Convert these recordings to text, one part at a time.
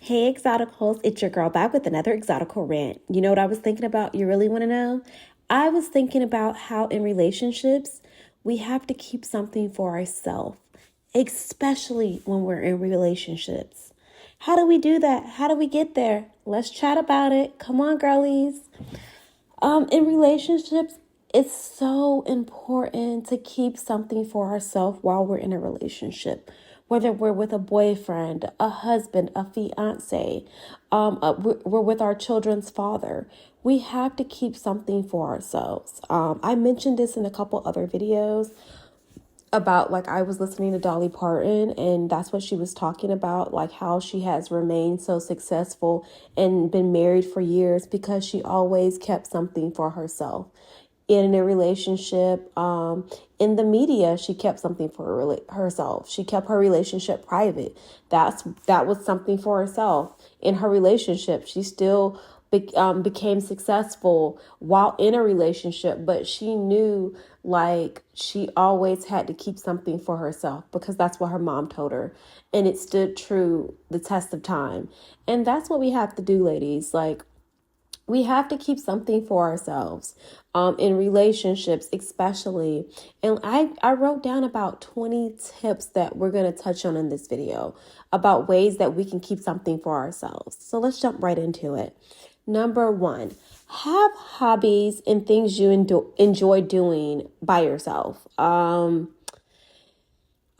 Hey, Exoticals, it's your girl back with another Exotical rant. You know what I was thinking about? You really want to know? I was thinking about how in relationships, we have to keep something for ourselves, especially when we're in relationships. How do we do that? How do we get there? Let's chat about it. Come on, girlies. In relationships, it's so important to keep something for ourselves while we're in a relationship. Whether we're with a boyfriend, a husband, a fiance, we're with our children's father. We have to keep something for ourselves. I mentioned this in a couple other videos about, like, I was listening to Dolly Parton, and that's what she was talking about, like how she has remained so successful and been married for years because she always kept something for herself. In a relationship, in the media, she kept something for herself. She kept her relationship private. That was something for herself. In her relationship, she still became successful while in a relationship, but she knew, like, she always had to keep something for herself because that's what her mom told her, and it stood true the test of time. And that's what we have to do, ladies. Like, we have to keep something for ourselves, in relationships especially. And I wrote down about 20 tips that we're going to touch on in this video about ways that we can keep something for ourselves. So let's jump right into it. Number one, have hobbies and things you enjoy doing by yourself.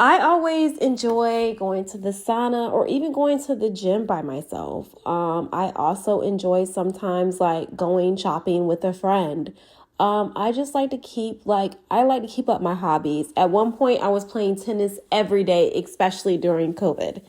I always enjoy going to the sauna or even going to the gym by myself. I also enjoy sometimes, like, going shopping with a friend. I just like to I like to keep up my hobbies. At one point, I was playing tennis every day, especially during COVID.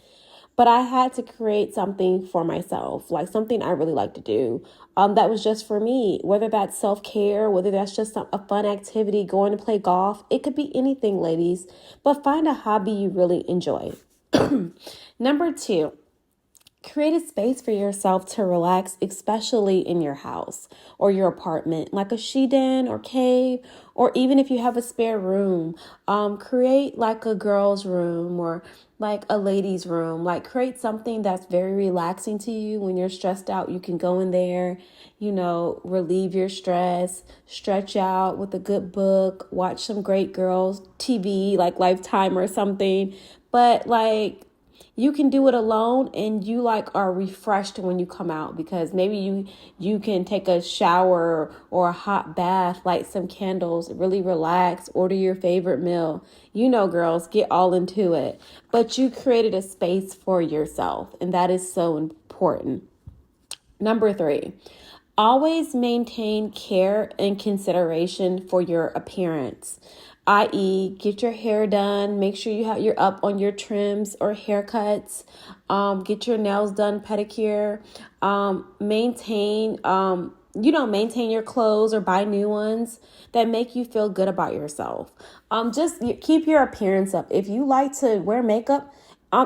But I had to create something for myself, like something I really like to do. That was just for me, whether that's self-care, whether that's just a fun activity, going to play golf. It could be anything, ladies, but find a hobby you really enjoy. Number two, create a space for yourself to relax, especially in your house or your apartment, like a she den or cave, or even if you have a spare room, create like a girl's room or like a lady's room. Like, create something that's very relaxing to you. When you're stressed out, you can go in there, relieve your stress, stretch out with a good book, watch some great girls TV, like Lifetime or something. But, like, you can do it alone, and you, like, are refreshed when you come out, because maybe you can take a shower or a hot bath, light some candles, really relax, order your favorite meal. Girls, get all into it. But you created a space for yourself, and that is so important. Number three, always maintain care and consideration for your appearance, i.e., get your hair done, make sure you're up on your trims or haircuts, get your nails done, pedicure, maintain your clothes or buy new ones that make you feel good about yourself. Just keep your appearance up. If you like to wear makeup,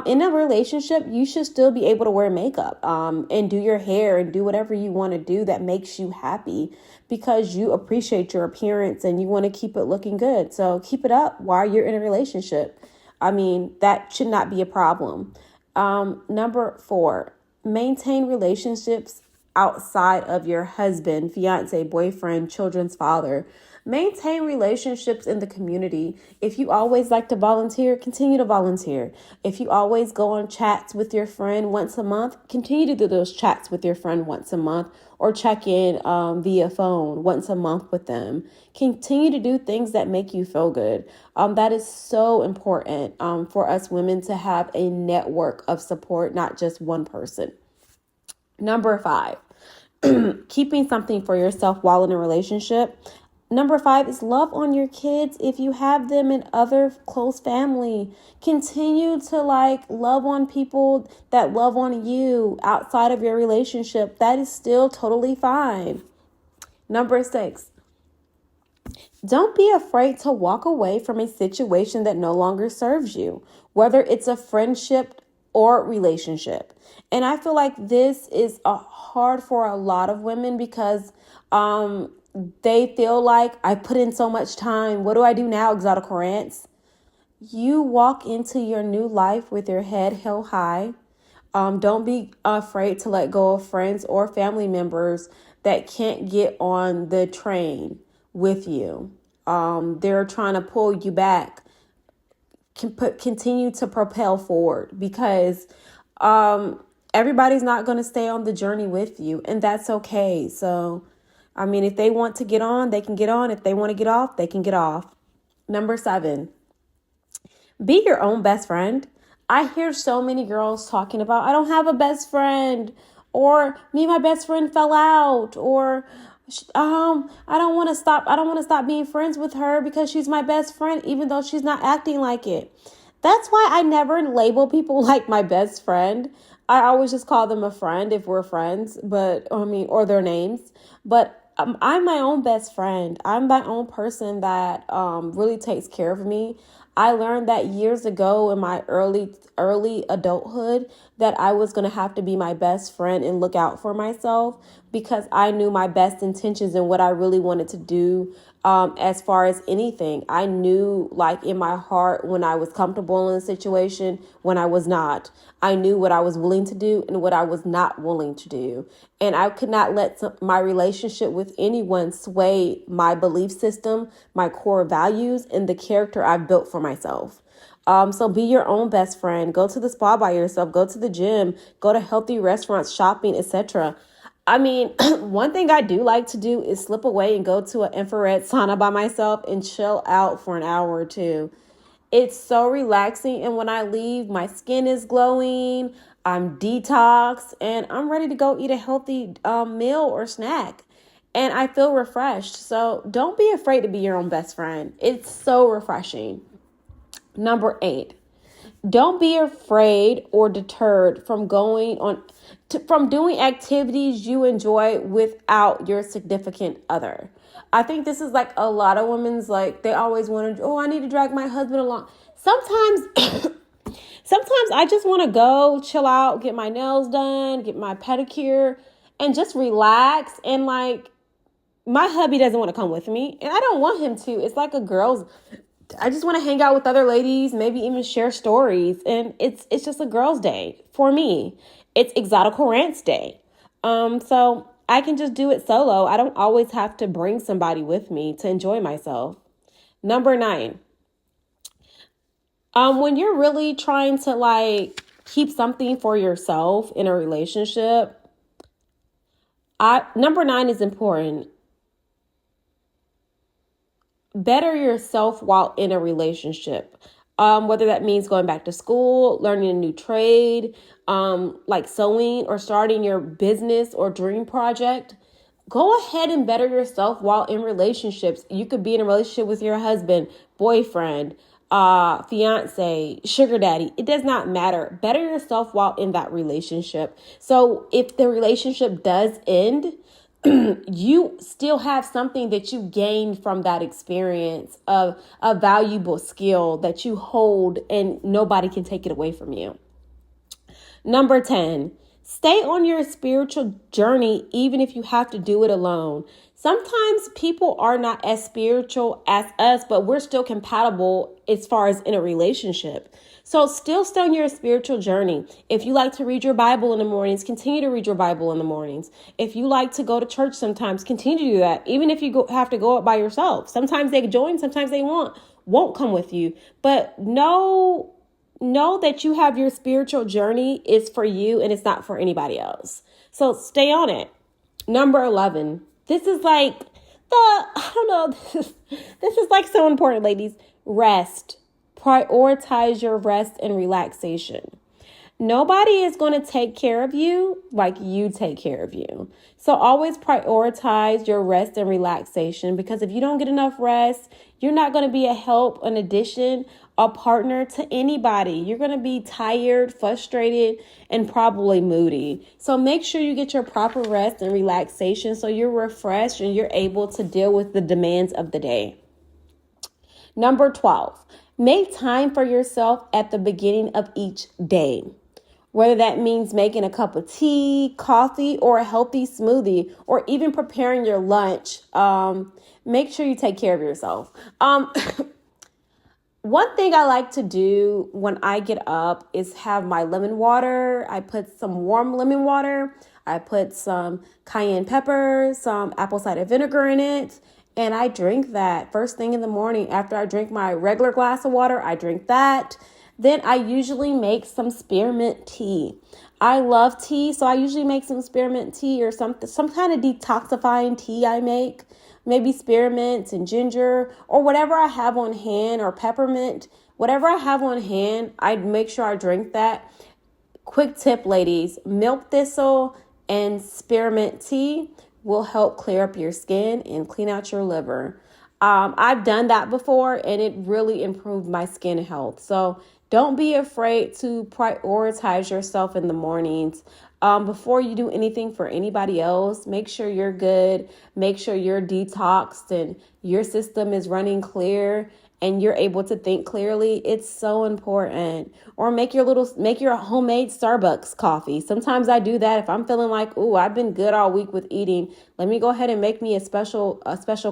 in a relationship, you should still be able to wear makeup, and do your hair and do whatever you want to do that makes you happy, because you appreciate your appearance and you want to keep it looking good. So keep it up while you're in a relationship. I mean, that should not be a problem. Number four, maintain relationships outside of your husband, fiance, boyfriend, children's father. Maintain relationships in the community. If you always like to volunteer, continue to volunteer. If you always go on chats with your friend once a month, continue to do those chats with your friend once a month, or check in via phone once a month with them. Continue to do things that make you feel good. That is so important, for us women to have a network of support, not just one person. Number five, keeping something for yourself while in a relationship. Number five is love on your kids if you have them in other close family. Continue to, like, love on people that love on you outside of your relationship. That is still totally fine. Number six, don't be afraid to walk away from a situation that no longer serves you, whether it's a friendship or relationship. And I feel like this is hard for a lot of women because they feel like, I put in so much time. What do I do now, Exotic Rants? You walk into your new life with your head held high. Don't be afraid to let go of friends or family members that can't get on the train with you. They're trying to pull you back. Continue to propel forward, because everybody's not going to stay on the journey with you, and that's okay. So, I mean, if they want to get on, they can get on. If they want to get off, they can get off. Number 7, be your own best friend. I hear so many girls talking about, I don't have a best friend, or me and my best friend fell out, or I don't want to stop being friends with her because she's my best friend, even though she's not acting like it. That's why I never label people like my best friend. I always just call them a friend if we're friends, or their names. But I'm my own best friend. I'm my own person that really takes care of me. I learned that years ago in my early adulthood that I was going to have to be my best friend and look out for myself, because I knew my best intentions and what I really wanted to do. As far as anything, I knew, like, in my heart, when I was comfortable in a situation, when I was not. I knew what I was willing to do and what I was not willing to do. And I could not let my relationship with anyone sway my belief system, my core values, and the character I've built for myself. So be your own best friend. Go to the spa by yourself. Go to the gym. Go to healthy restaurants, shopping, etc. I mean, one thing I do like to do is slip away and go to an infrared sauna by myself and chill out for an hour or two. It's so relaxing. And when I leave, my skin is glowing. I'm detoxed and I'm ready to go eat a healthy meal or snack. And I feel refreshed. So don't be afraid to be your own best friend. It's so refreshing. Number 8. Don't be afraid or deterred from from doing activities you enjoy without your significant other. I think this is like a lot of women's, like, they always want to, I need to drag my husband along. Sometimes I just want to go chill out, get my nails done, get my pedicure, and just relax. And like, my hubby doesn't want to come with me, and I don't want him to. It's like I just want to hang out with other ladies, maybe even share stories. And it's just a girl's day for me. It's Exotical Rants Day. So I can just do it solo. I don't always have to bring somebody with me to enjoy myself. Number 9. When you're really trying to, like, keep something for yourself in a relationship, number 9 is important. Better yourself while in a relationship. Whether that means going back to school, learning a new trade, like sewing, or starting your business or dream project. Go ahead and better yourself while in relationships. You could be in a relationship with your husband, boyfriend, fiance, sugar daddy. It does not matter. Better yourself while in that relationship. So if the relationship does end, you still have something that you gained from that experience, of a valuable skill that you hold and nobody can take it away from you. Number 10, stay on your spiritual journey, even if you have to do it alone. Sometimes people are not as spiritual as us, but we're still compatible as far as in a relationship. So still stay on your spiritual journey. If you like to read your Bible in the mornings, continue to read your Bible in the mornings. If you like to go to church sometimes, continue to do that. Even if you have to go up by yourself. Sometimes they join, sometimes they won't come with you. But know that you have your spiritual journey is for you and it's not for anybody else. So stay on it. Number 11. This is like this is like so important, ladies. Rest. Prioritize your rest and relaxation. Nobody is going to take care of you like you take care of you. So always prioritize your rest and relaxation, because if you don't get enough rest, you're not going to be a help, an addition, a partner to anybody. You're going to be tired, frustrated, and probably moody. So make sure you get your proper rest and relaxation so you're refreshed and you're able to deal with the demands of the day. Number 12, make time for yourself at the beginning of each day. Whether that means making a cup of tea, coffee, or a healthy smoothie, or even preparing your lunch, make sure you take care of yourself. One thing I like to do when I get up is have my lemon water. I put some warm lemon water. I put some cayenne pepper, some apple cider vinegar in it, and I drink that first thing in the morning. After I drink my regular glass of water, I drink that. Then I usually make some spearmint tea. I love tea, so I usually make some spearmint tea or some kind of detoxifying tea I make. Maybe spearmint and ginger or whatever I have on hand, or peppermint, whatever I have on hand, I make sure I drink that. Quick tip, ladies, milk thistle and spearmint tea will help clear up your skin and clean out your liver. I've done that before and it really improved my skin health. So don't be afraid to prioritize yourself in the mornings. Before you do anything for anybody else, make sure you're good. Make sure you're detoxed and your system is running clear and you're able to think clearly. It's so important. Or make your homemade Starbucks coffee. Sometimes I do that if I'm feeling like, "Ooh, I've been good all week with eating. Let me go ahead and make me a special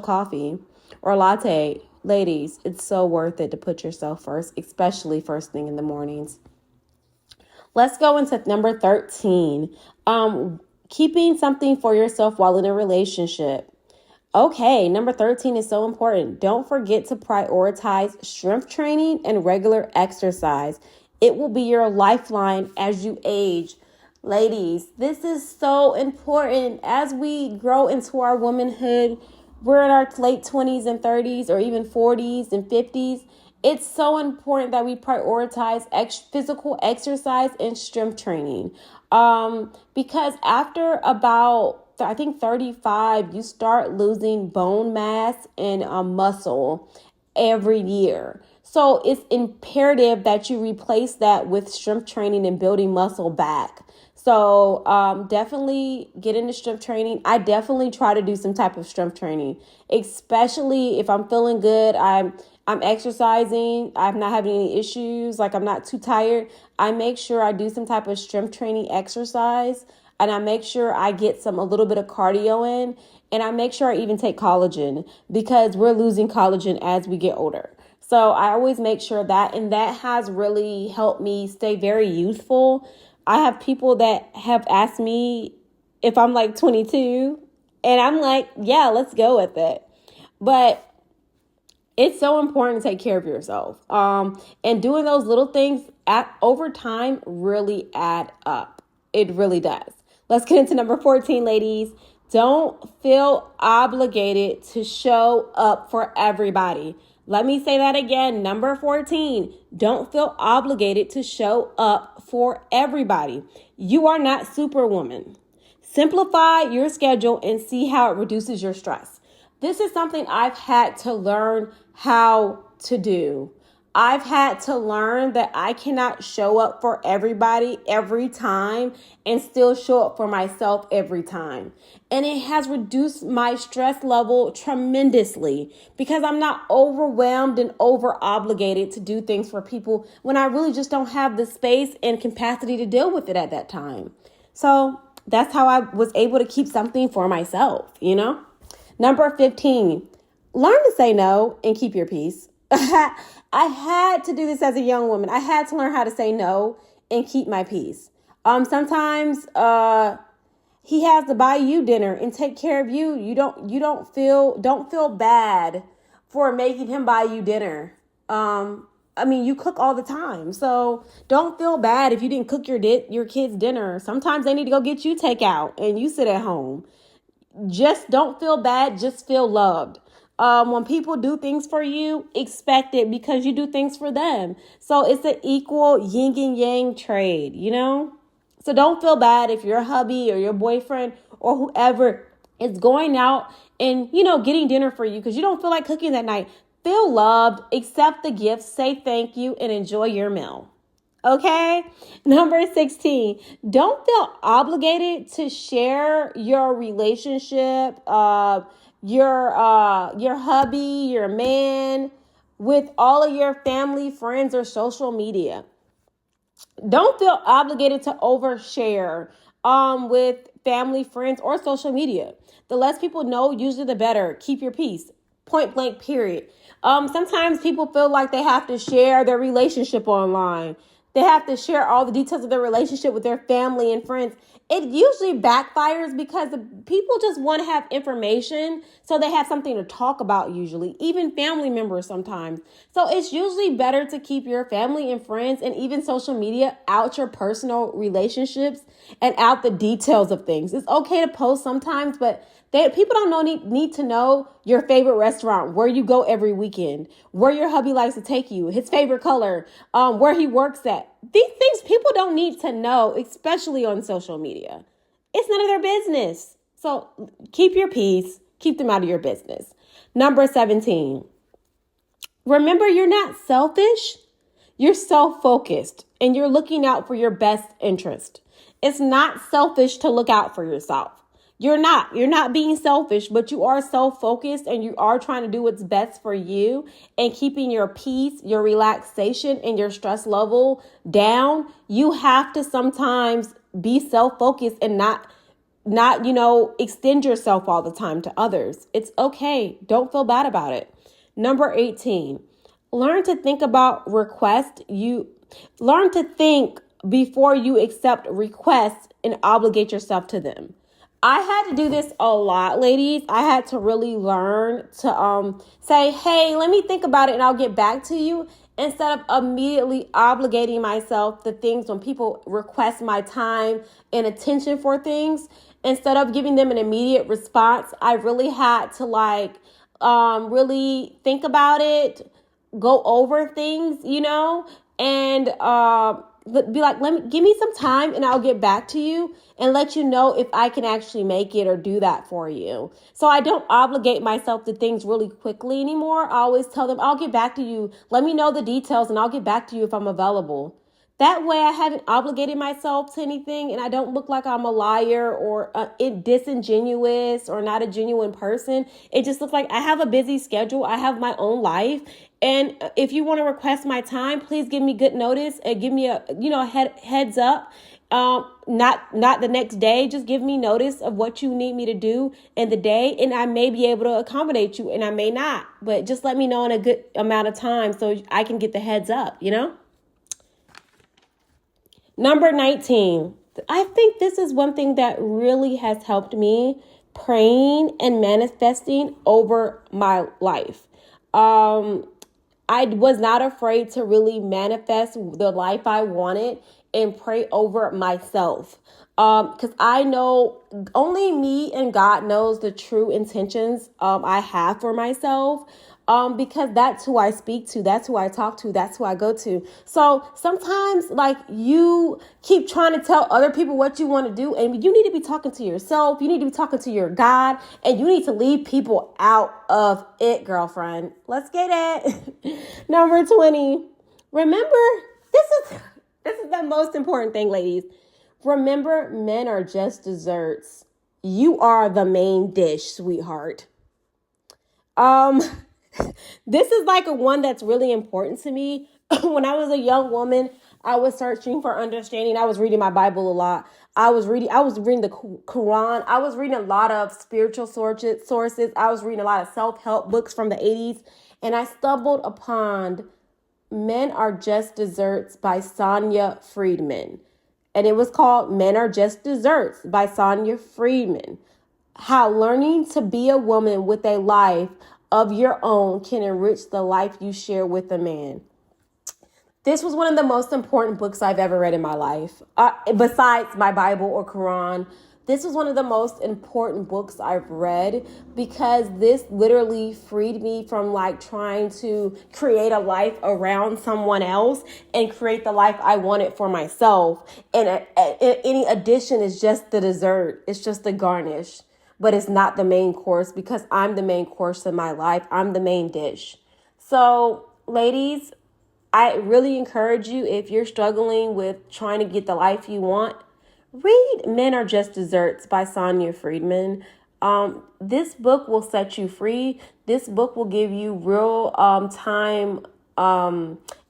coffee or latte." Ladies, it's so worth it to put yourself first, especially first thing in the mornings. Let's go into number 13. Keeping something for yourself while in a relationship. Okay, number 13 is so important. Don't forget to prioritize strength training and regular exercise. It will be your lifeline as you age. Ladies, this is so important. As we grow into our womanhood, we're in our late 20s and 30s or even 40s and 50s. It's so important that we prioritize physical exercise and strength training. Because after about, I think 35, you start losing bone mass and muscle every year. So it's imperative that you replace that with strength training and building muscle back. So definitely get into strength training. I definitely try to do some type of strength training, especially if I'm feeling good. I'm exercising. I'm not having any issues. Like I'm not too tired. I make sure I do some type of strength training exercise, and I make sure I get a little bit of cardio in, and I make sure I even take collagen because we're losing collagen as we get older. So I always make sure that, and that has really helped me stay very youthful. I have people that have asked me if I'm like 22, and I'm like, yeah, let's go with it. But it's so important to take care of yourself. And doing those little things over time really add up. It really does. Let's get into number 14, ladies. Don't feel obligated to show up for everybody. Let me say that again. Number 14, don't feel obligated to show up for everybody. You are not Superwoman. Simplify your schedule and see how it reduces your stress. This is something I've had to learn how to do. I've had to learn that I cannot show up for everybody every time and still show up for myself every time. And it has reduced my stress level tremendously because I'm not overwhelmed and over obligated to do things for people when I really just don't have the space and capacity to deal with it at that time. So that's how I was able to keep something for myself, Number 15, learn to say no and keep your peace. I had to do this as a young woman. I had to learn how to say no and keep my peace. Sometimes he has to buy you dinner and take care of you. Don't feel bad for making him buy you dinner. You cook all the time, so don't feel bad if you didn't cook your kids dinner. Sometimes they need to go get you takeout and you sit at home. Just don't feel bad. Just feel loved. When people do things for you, expect it because you do things for them. So it's an equal yin and yang trade, So don't feel bad if your hubby or your boyfriend or whoever is going out and, getting dinner for you because you don't feel like cooking that night. Feel loved, accept the gift, say thank you, and enjoy your meal. Okay. Number 16, don't feel obligated to share your relationship, your hubby, your man with all of your family, friends, or social media. Don't feel obligated to overshare with family, friends, or social media. The less people know, usually the better. Keep your peace. Point blank, period. Sometimes people feel like they have to share their relationship online. They have to share all the details of their relationship with their family and friends. It usually backfires because people just want to have information so they have something to talk about, usually, even family members sometimes. So it's usually better to keep your family and friends and even social media out your personal relationships and out the details of things. It's okay to post sometimes, but people don't need to know your favorite restaurant, where you go every weekend, where your hubby likes to take you, his favorite color, where he works at. These things people don't need to know, especially on social media. It's none of their business. So keep your peace. Keep them out of your business. Number 17. Remember, you're not selfish. You're self-focused and you're looking out for your best interest. It's not selfish to look out for yourself. You're not being selfish, but you are self-focused and you are trying to do what's best for you and keeping your peace, your relaxation, and your stress level down. You have to sometimes be self-focused and not extend yourself all the time to others. It's okay. Don't feel bad about it. Number 18, learn to think about requests. Learn to think before you accept requests and obligate yourself to them. I had to do this a lot, ladies. I had to really learn to say, hey, let me think about it and I'll get back to you, instead of immediately obligating myself to things when people request my time and attention for things. Instead of giving them an immediate response, I really had to really think about it, go over things, and be like, give me some time and I'll get back to you and let you know if I can actually make it or do that for you. So I don't obligate myself to things really quickly anymore. I always tell them, I'll get back to you. Let me know the details and I'll get back to you if I'm available. That way I haven't obligated myself to anything and I don't look like I'm a liar or disingenuous or not a genuine person. It just looks like I have a busy schedule. I have my own life. And if you want to request my time, please give me good notice and give me a heads up. Not the next day. Just give me notice of what you need me to do in the day, and I may be able to accommodate you, and I may not. But just let me know in a good amount of time so I can get the heads up. Number 19. I think this is one thing that really has helped me: praying and manifesting over my life. I was not afraid to really manifest the life I wanted and pray over myself. Because I know only me and God knows the true intentions I have for myself. Because that's who I speak to, that's who I talk to, that's who I go to. So sometimes you keep trying to tell other people what you want to do, and you need to be talking to yourself. You need to be talking to your God, and you need to leave people out of it, girlfriend. Let's get it. Number 20. Remember, this is the most important thing, ladies. Remember, men are just desserts. You are the main dish, sweetheart. This is a one that's really important to me. When I was a young woman, I was searching for understanding. I was reading my Bible a lot. I was reading the Quran. I was reading a lot of spiritual sources. I was reading a lot of self-help books from the 80s. And I stumbled upon Men Are Just Desserts by Sonia Friedman. And it was called Men Are Just Desserts by Sonia Friedman. How learning to be a woman with a life of your own can enrich the life you share with a man. This was one of the most important books I've ever read in my life. Besides my Bible or Quran, this was one of the most important books I've read, because this literally freed me from trying to create a life around someone else and create the life I wanted for myself. And any addition is just the dessert. It's just the garnish. But it's not the main course, because I'm the main course in my life. I'm the main dish. So, ladies, I really encourage you, if you're struggling with trying to get the life you want, read Men Are Just Desserts by Sonia Friedman. This book will set you free. This book will give you real time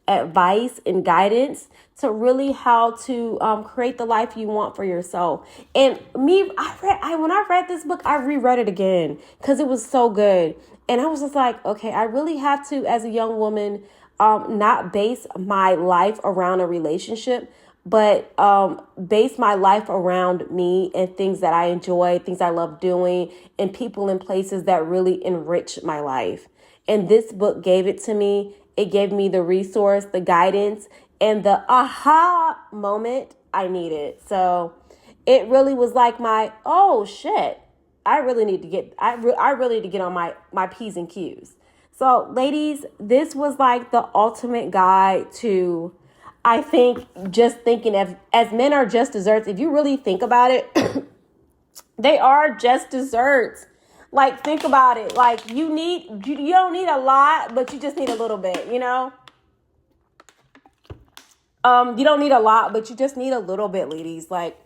advice and guidance to really how to create the life you want for yourself. And when I read this book, I reread it again because it was so good. And I was just like, okay, I really have to, as a young woman, not base my life around a relationship, but base my life around me and things that I enjoy, things I love doing, and people and places that really enrich my life. And this book gave it to me. It gave me the resource, the guidance, and the aha moment I needed. So it really was like my, oh shit, I really need to get, I really need to get on my P's and Q's. So ladies, this was like the ultimate guide to, I think, just thinking of, as men are just desserts. If you really think about it, they are just desserts. Like, think about it. Like, you don't need a lot, but you just need a little bit, you know? You don't need a lot, but you just need a little bit, ladies. Like,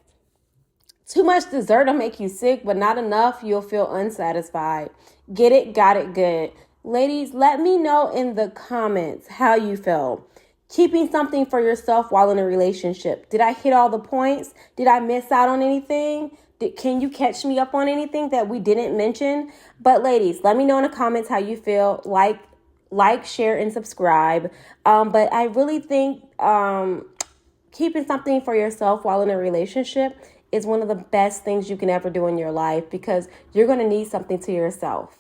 too much dessert will make you sick, but not enough, you'll feel unsatisfied. Get it, got it, good. Ladies, let me know in the comments how you feel. Keeping something for yourself while in a relationship. Did I hit all the points? Did I miss out on anything? Can you catch me up on anything that we didn't mention? But ladies, let me know in the comments how you feel. Like, share, and subscribe. But I really think keeping something for yourself while in a relationship is one of the best things you can ever do in your life, because you're going to need something to yourself.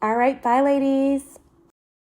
All right, bye, ladies.